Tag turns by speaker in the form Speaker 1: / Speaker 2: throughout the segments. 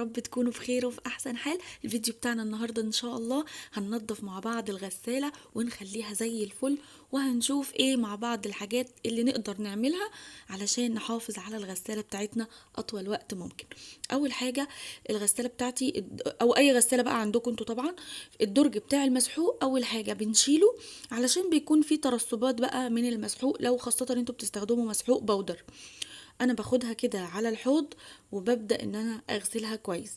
Speaker 1: رب تكونوا بخير وفي احسن حال. الفيديو بتاعنا النهاردة ان شاء الله هننضف مع بعض الغسالة ونخليها زي الفل، وهنشوف ايه مع بعض الحاجات اللي نقدر نعملها علشان نحافظ على الغسالة بتاعتنا اطول وقت ممكن. اول حاجة، الغسالة بتاعتي او اي غسالة بقى عندكم انتوا طبعا، الدرج بتاع المسحوق اول حاجة بنشيله علشان بيكون فيه ترسبات بقى من المسحوق، لو خاصة انتوا بتستخدموا مسحوق بودر. انا باخدها كده على الحوض وببدأ ان انا اغسلها كويس.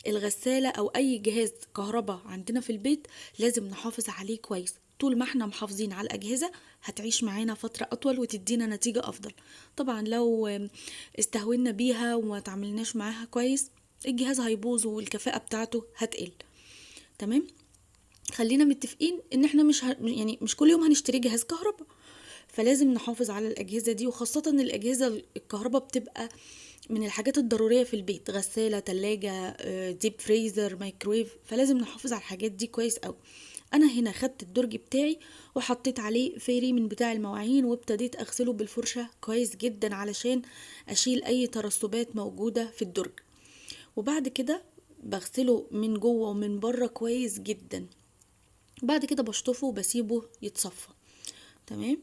Speaker 1: الغسالة او اي جهاز كهرباء عندنا في البيت لازم نحافظ عليه كويس. طول ما احنا محافظين على الاجهزة هتعيش معانا فترة اطول وتدينا نتيجة افضل. طبعا لو استهونا بيها وما تعملناش معاها كويس الجهاز هيبوظ والكفاءة بتاعته هتقل. تمام. خلينا متفقين ان احنا يعني مش كل يوم هنشتري جهاز كهرباء، فلازم نحافظ على الأجهزة دي، وخاصة ان الأجهزة الكهرباء بتبقى من الحاجات الضرورية في البيت، غسالة، تلاجة، ديب فريزر، مايكرويف، فلازم نحافظ على الحاجات دي كويس قوي. انا هنا خدت الدرج بتاعي وحطيت عليه فيري من بتاع المواعين وابتديت اغسله بالفرشة كويس جدا علشان اشيل اي ترسبات موجودة في الدرج. وبعد كده بغسله من جوه ومن بره كويس جدا. بعد كده بشطفه وبسيبه يتصفى. تمام.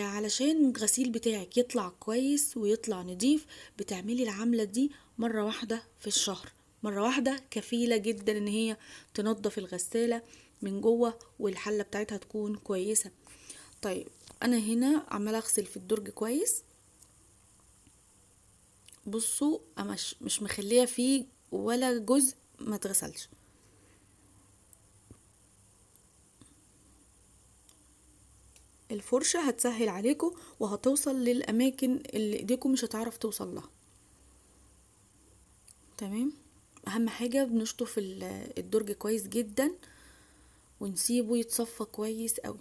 Speaker 1: علشان الغسيل بتاعك يطلع كويس ويطلع نضيف بتعملي العملة دي مرة واحدة في الشهر. مرة واحدة كفيلة جدا ان هي تنظف الغسالة من جوه والحلة بتاعتها تكون كويسة. طيب، انا هنا عمالة اغسل في الدرج كويس. بصوا، مش مخلية فيه ولا جزء ما اتغسلش. الفرشة هتسهل عليكم وهتوصل للأماكن اللي ايديكم مش هتعرف توصل لها. تمام. أهم حاجة بنشطف الدرج كويس جدا ونسيبه يتصفى كويس قوي.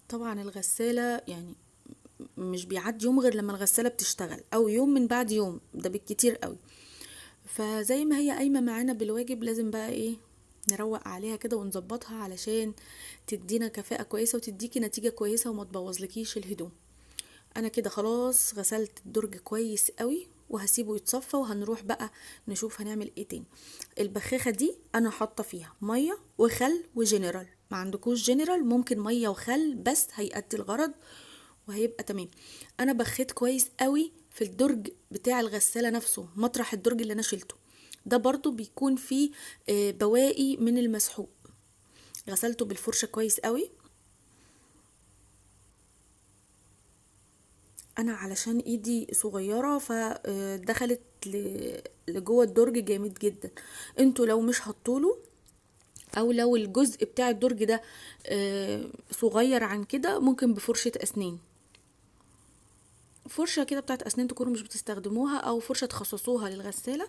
Speaker 1: طبعا الغسالة يعني مش بيعدي يوم غير لما الغسالة بتشتغل، او يوم من بعد يوم ده بالكتير قوي. فزي ما هي قايمة معانا بالواجب لازم بقى ايه، نروق عليها كده ونظبطها علشان تدينا كفاءة كويسة وتديكي نتيجة كويسة وما تبوظلكيش الهدوم. انا كده خلاص غسلت الدرج كويس قوي وهسيبه يتصفى، وهنروح بقى نشوف هنعمل ايه تاني. البخاخة دي انا حاطة فيها مية وخل وجنرال، ما عندكوش جنرال ممكن مية وخل بس هيأدي الغرض وهيبقى تمام. انا بخيت كويس قوي في الدرج بتاع الغسالة نفسه، مطرح الدرج اللي انا شلته ده برضو بيكون فيه بواقي من المسحوق. غسلته بالفرشة كويس قوي. انا علشان ايدي صغيرة فدخلت لجوه الدرج جامد جدا. انتوا لو مش هتطولوا او لو الجزء بتاع الدرج ده صغير عن كده ممكن بفرشة اسنان، فرشة كده بتاعت اسنان تكونوا مش بتستخدموها، او فرشة تخصصوها للغسالة،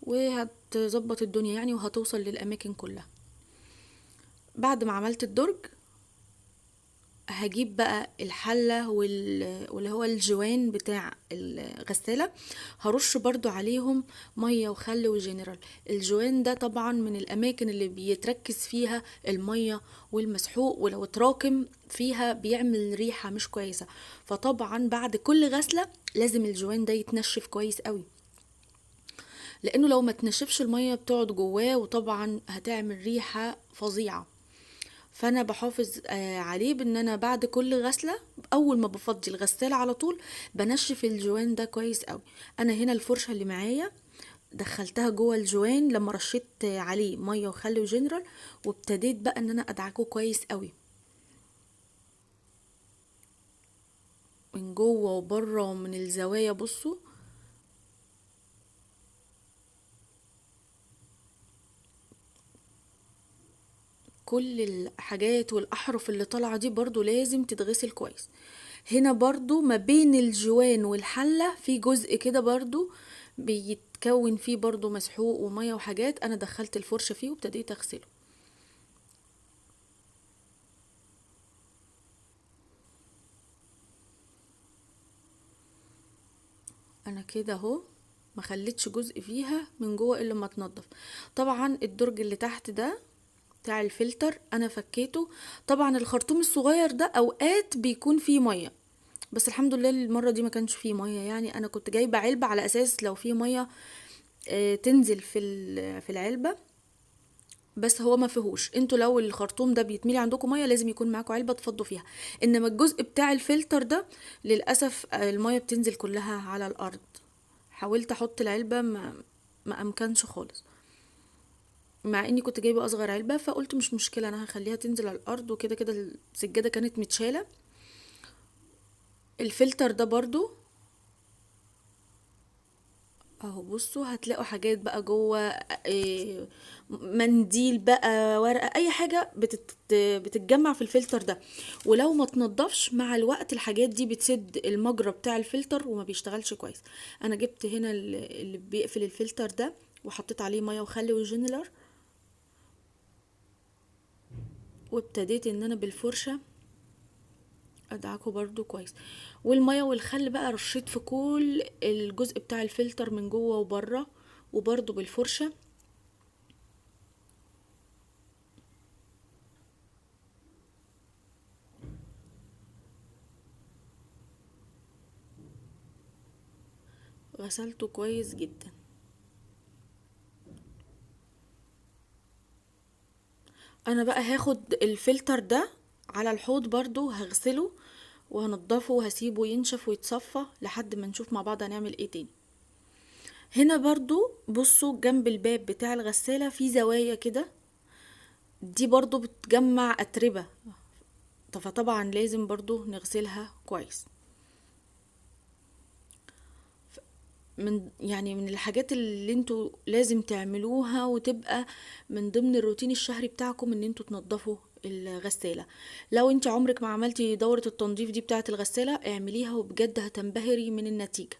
Speaker 1: وهتظبط الدنيا يعني وهتوصل للاماكن كلها. بعد ما عملت الدرج هجيب بقى الحلة واللي هو الجوان بتاع الغسالة، هرش برضو عليهم مية وخل وجنرال. الجوان ده طبعا من الأماكن اللي بيتركز فيها المية والمسحوق، ولو اتراكم فيها بيعمل ريحة مش كويسة. فطبعا بعد كل غسلة لازم الجوان ده يتنشف كويس قوي، لأنه لو ما تنشفش المية بتقعد جواه وطبعا هتعمل ريحة فظيعة. فانا بحافظ عليه بان انا بعد كل غسله اول ما بفضي الغساله على طول بنشف الجوان ده كويس قوي. انا هنا الفرشه اللي معايا دخلتها جوه الجوان لما رشيت عليه ميه وخل وجنرال، وابتديت بقى ان انا ادعكه كويس قوي من جوه وبره ومن الزوايا. بصوا، كل الحاجات والاحرف اللي طالعه دي برضو لازم تتغسل كويس. هنا برضو ما بين الجوان والحله في جزء كده برضو بيتكون فيه برضو مسحوق وميه وحاجات، انا دخلت الفرشه فيه وابتديت اغسله. انا كده اهو ما خليتش جزء فيها من جوه الا ما تنضف. طبعا الدرج اللي تحت ده بتاع الفلتر انا فكيته. طبعا الخرطوم الصغير ده اوقات بيكون فيه ميه، بس الحمد لله المره دي ما كانش فيه ميه. يعني انا كنت جايبه علبه على اساس لو فيه ميه تنزل في العلبه، بس هو ما فيهوش. انتوا لو الخرطوم ده بيتملي عندكم ميه لازم يكون معاكم علبه تفضوا فيها. انما الجزء بتاع الفلتر ده للاسف الميه بتنزل كلها على الارض. حاولت احط العلبه ما امكنش خالص، مع اني كنت جايبه اصغر علبه، فقلت مش مشكله انا هخليها تنزل على الارض. وكده كده السجاده كانت متشاله. الفلتر ده برضو اهو، بصوا هتلاقوا حاجات بقى جوه، منديل بقى، ورقه، اي حاجه بتتجمع في الفلتر ده. ولو ما تنضفش مع الوقت الحاجات دي بتسد المجرى بتاع الفلتر وما بيشتغلش كويس. انا جبت هنا اللي بيقفل الفلتر ده وحطيت عليه ميه وخل وجنلر، وابتديت ان انا بالفرشه ادعكه برضو كويس. والميه والخل بقى رشيت في كل الجزء بتاع الفلتر من جوه وبره، وبرضو بالفرشه. غسلته كويس جدا. انا بقى هاخد الفلتر ده على الحوض برضو هغسله وهنضفه وهسيبه ينشف ويتصفى لحد ما نشوف مع بعض هنعمل ايه تاني. هنا برضو بصوا جنب الباب بتاع الغسالة في زوايا كده، دي برضو بتجمع اتربة، فطبعا لازم برضو نغسلها كويس. من الحاجات اللي انتوا لازم تعملوها وتبقى من ضمن الروتين الشهري بتاعكم ان انتوا تنضفوا الغسالة. لو انت عمرك ما عملتي دورة التنظيف دي بتاعة الغسالة اعمليها وبجد هتنبهري من النتيجة.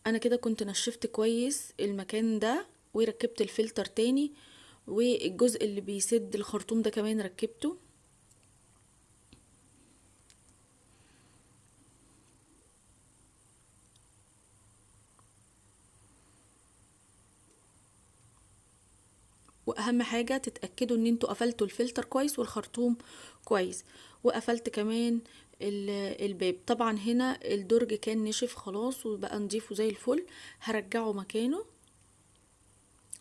Speaker 1: انا كده كنت نشفت كويس المكان ده وركبت الفلتر تاني، والجزء اللي بيسد الخرطوم ده كمان ركبته. واهم حاجة تتأكدوا ان انتوا قفلتوا الفلتر كويس والخرطوم كويس. وقفلت كمان الباب. طبعا هنا الدرج كان نشف خلاص وبقى نضيفه زي الفل، هرجعه مكانه.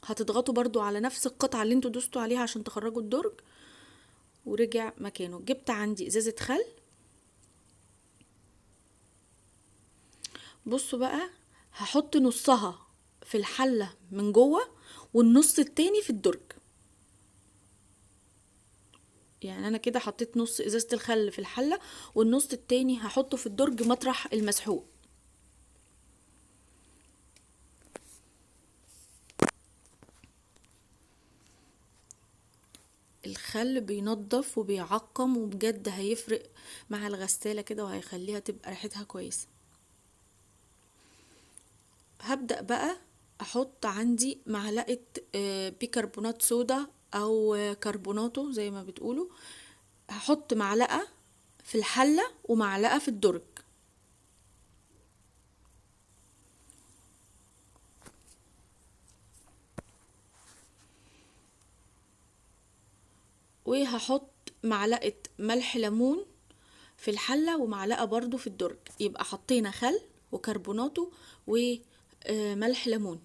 Speaker 1: هتضغطوا برضو على نفس القطعة اللي انتوا دوستوا عليها عشان تخرجوا الدرج، ورجع مكانه. جبت عندي ازازة خل. بصوا بقى هحط نصها في الحلة من جوه والنص التاني في الدرج. يعني انا كده حطيت نص ازازة الخل في الحلة والنص التاني هحطه في الدرج مطرح المسحوق. الخل بينضف وبيعقم وبجد هيفرق مع الغسالة كده وهيخليها تبقى ريحتها كويسة. هبدأ بقى احط عندي معلقة بيكربونات صودا او كربوناتو زي ما بتقولوا. هحط معلقة في الحلة ومعلقة في الدرج. وهحط معلقة ملح ليمون في الحلة ومعلقة برضو في الدرج. يبقى حطينا خل وكربوناتو وملح ليمون.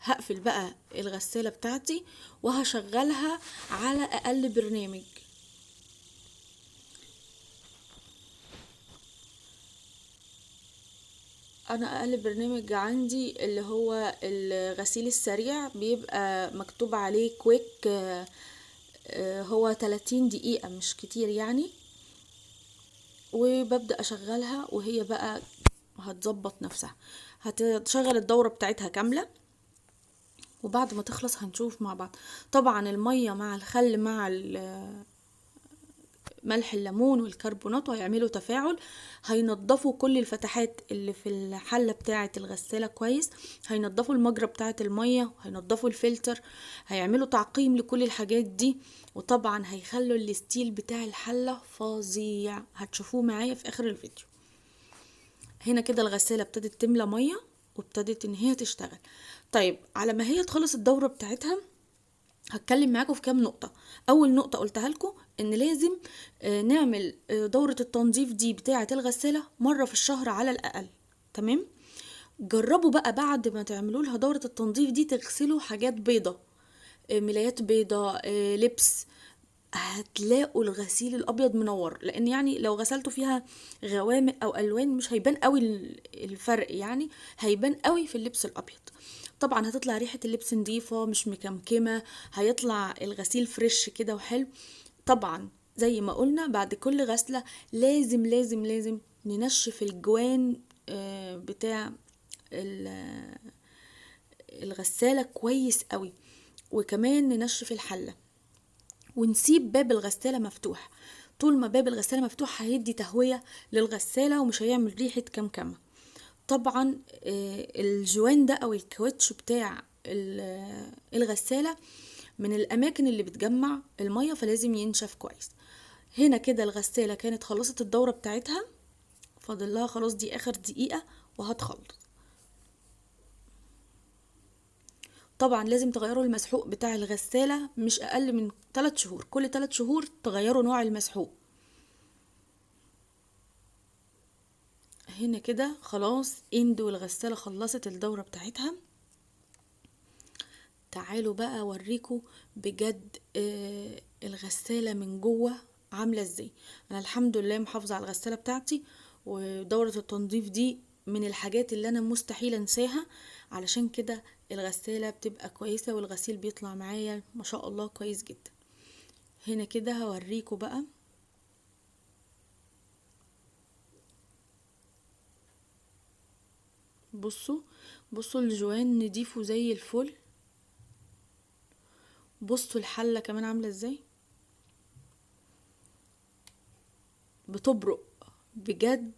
Speaker 1: هقفل بقى الغسالة بتاعتي وهشغلها على اقل برنامج. انا اقل برنامج عندي اللي هو الغسيل السريع، بيبقى مكتوب عليه كويك. هو 30 دقيقة مش كتير يعني. وببدأ اشغلها وهي بقى هتظبط نفسها، هتشغل الدورة بتاعتها كاملة. وبعد ما تخلص هنشوف مع بعض. طبعا المية مع الخل مع ملح الليمون والكربونات هيعملوا تفاعل، هينضفوا كل الفتحات اللي في الحلة بتاعة الغسالة كويس، هينضفوا المجرى بتاعة المية، هينضفوا الفلتر، هيعملوا تعقيم لكل الحاجات دي. وطبعا هيخلوا الستيل بتاع الحلة فظيع، هتشوفوه معايا في اخر الفيديو. هنا كده الغسالة ابتدت تملى مية وابتدت ان هي تشتغل. طيب على ما هي تخلص الدورة بتاعتها هتكلم معاكم في كام نقطة. اول نقطة قلتها لكم ان لازم نعمل دورة التنظيف دي بتاعة الغسالة مرة في الشهر على الاقل. تمام. جربوا بقى بعد ما تعملوا لها دورة التنظيف دي تغسلوا حاجات بيضة، ملايات بيضة، لبس. هتلاقوا الغسيل الابيض منور، لان يعني لو غسلتوا فيها غوامق او الوان مش هيبان قوي الفرق، يعني هيبان قوي في اللبس الابيض. طبعا هتطلع ريحة اللبس نظيفة مش مكمكمة، هيطلع الغسيل فريش كده وحلو. طبعا زي ما قلنا بعد كل غسلة لازم لازم لازم ننشف الجوان بتاع الغسالة كويس قوي، وكمان ننشف الحلة، ونسيب باب الغسالة مفتوح. طول ما باب الغسالة مفتوح هيدي تهوية للغسالة ومش هيعمل ريحة كمكمة. طبعا الجوان ده او الكاوتش بتاع الغسالة من الاماكن اللي بتجمع المية، فلازم ينشف كويس. هنا كده الغسالة كانت خلصت الدورة بتاعتها، فاضل لها خلاص دي اخر دقيقة وهتخلص. طبعا لازم تغيروا المسحوق بتاع الغسالة مش اقل من 3 شهور، كل 3 شهور تغيروا نوع المسحوق. هنا كده خلاص اندو الغسالة خلصت الدورة بتاعتها. تعالوا بقى اوريكم بجد الغسالة من جوه عاملة ازاي. انا الحمد لله محافظة على الغسالة بتاعتي، ودورة التنظيف دي من الحاجات اللي انا مستحيل انساها، علشان كده الغسالة بتبقى كويسة والغسيل بيطلع معايا ما شاء الله كويس جدا. هنا كده هوريكم بقى. بصوا بصوا الجوان نضيفه زي الفل. بصوا الحلة كمان عاملة ازاي، بتبرق بجد.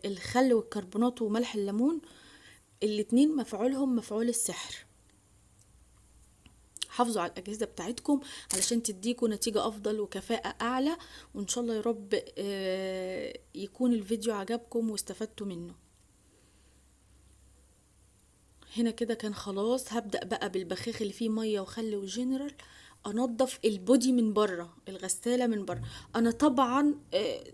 Speaker 1: الخل والكربونات وملح الليمون الاتنين مفعولهم مفعول السحر. حافظوا على الأجهزة بتاعتكم علشان تديكوا نتيجة أفضل وكفاءة أعلى، وإن شاء الله يا رب يكون الفيديو عجبكم واستفدتوا منه. هنا كده كان خلاص. هبدأ بقى بالبخاخ اللي فيه مية وخل وجنرال انضف البودي من بره، الغسالة من بره. انا طبعا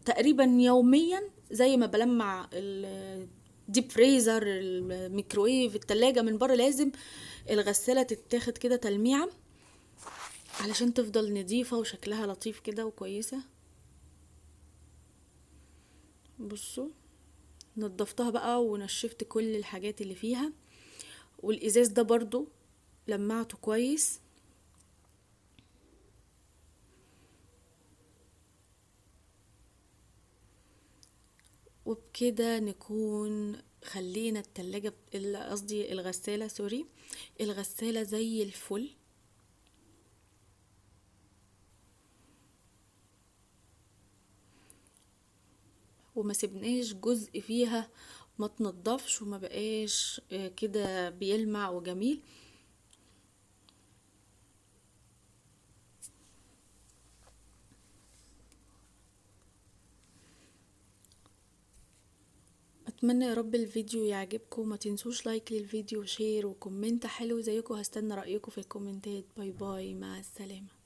Speaker 1: تقريبا يوميا زي ما بلمع الديب فريزر، الميكرويف، التلاجة من بره، لازم الغسالة تتاخد كده تلميعة علشان تفضل نظيفة وشكلها لطيف كده وكويسة. بصوا نضفتها بقى ونشفت كل الحاجات اللي فيها، والازاز ده برضو لمعته كويس. وبكده نكون خلينا التلاجة قصدي الغسالة، سوري، الغسالة زي الفل. وما سبناش جزء فيها ما تنضفش وما بقاش كده بيلمع وجميل. اتمنى يا رب الفيديو يعجبكم. ما تنسوش لايك للفيديو وشير وكومنت حلو زيكم. هستنى رأيكم في الكومنتات. باي باي، مع السلامة.